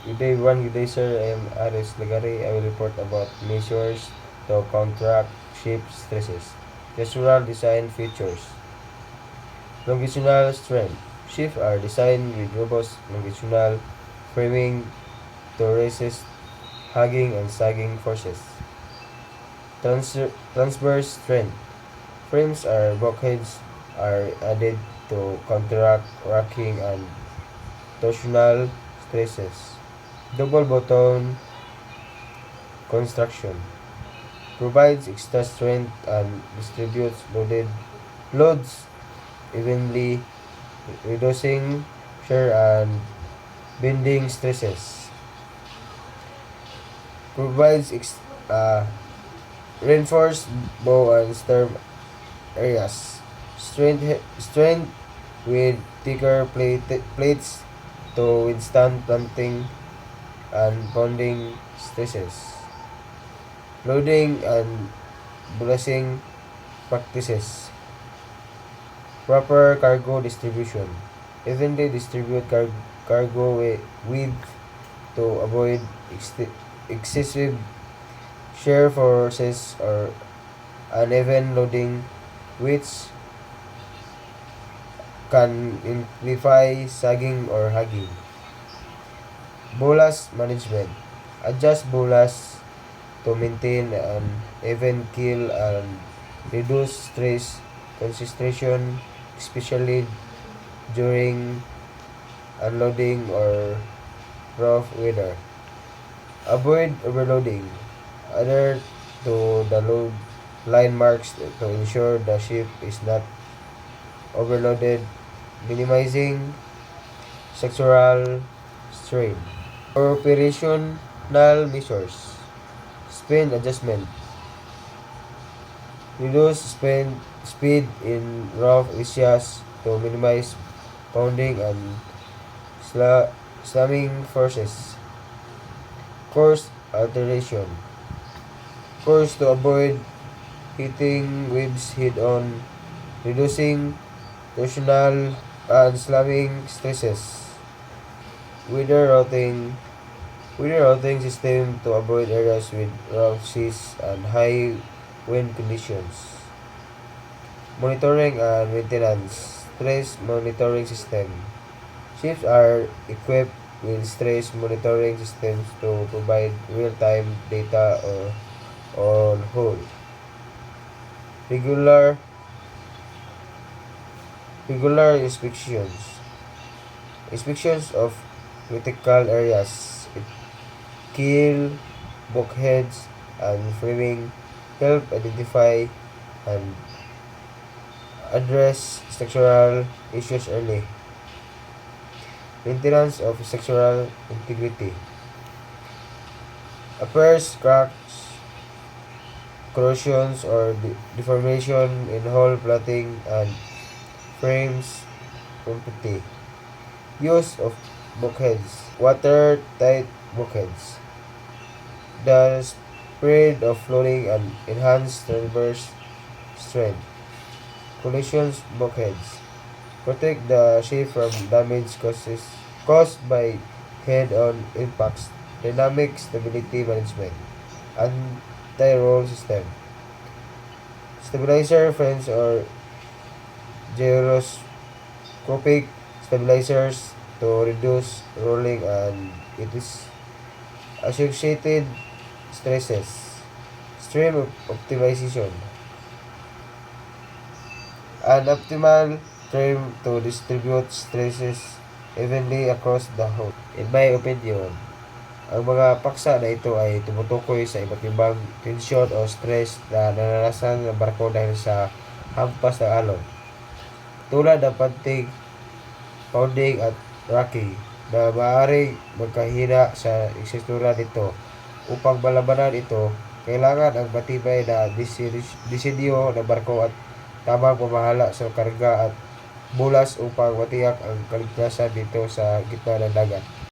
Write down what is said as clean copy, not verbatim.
Good day everyone, good day sir. I am Aris Lagari. I will report about measures to counteract ship stresses. Gestural design features. Longitudinal strength. Ships are designed with robust longitudinal framing to resist hugging and sagging forces. Transverse strength. Frames or bulkheads are added to counteract rocking and torsional stresses. Double bottom construction provides extra strength and distributes loads evenly, reducing shear and bending stresses. Provides reinforced bow and stern areas. Strength with thicker plates to withstand planting and bonding stresses. Loading and balancing practices. Proper cargo distribution. Evenly distribute cargo with to avoid excessive shear forces or uneven loading, which can amplify sagging or hugging. Bolas management. Adjust bolas to maintain an even keel and reduce stress concentration, especially during unloading or rough weather. Avoid overloading. Adhere to the load line marks to ensure the ship is not overloaded, minimizing structural strain. Operational measures. Spin adjustment. Reduce speed in rough areas to minimize pounding and slamming forces. Course alteration. Course to avoid hitting waves head-on, reducing torsional and slamming stresses. Weather routing system to avoid areas with rough seas and high wind conditions. Monitoring and maintenance. Stress monitoring system. Ships are equipped with stress monitoring systems to provide real-time data on hull. Regular inspections. Inspections of critical areas, keel, bulkheads, and framing help identify and address structural issues early. Maintenance of structural integrity. Repairs, cracks, corrosions, or deformation in hull plating and frames completely. Use of bulkheads. Watertight bulkheads. The spread of floating and enhanced transverse strength. Collisions bulkheads. Protect the ship from damage caused by head-on impacts. Dynamic stability management. Anti-roll system. Stabilizer fans or gyroscopic stabilizers to reduce rolling and it is associated stresses. Stream optimization. An optimal stream to distribute stresses evenly across the hull. In my opinion, ang mga paksa na ito ay tumutukoy sa iba't ibang tensyon o stress na naranasan ng barko dahil sa hampas ng alon. Tulad ng pantig, pounding at rocking na maaaring magkahina sa istruktura nito. Upang malabanan ito, kailangan ang matibay na disenyo ng barko at tamang pamahala sa karga at bulas upang matiyak ang kaligtasan dito sa gitna ng dagat.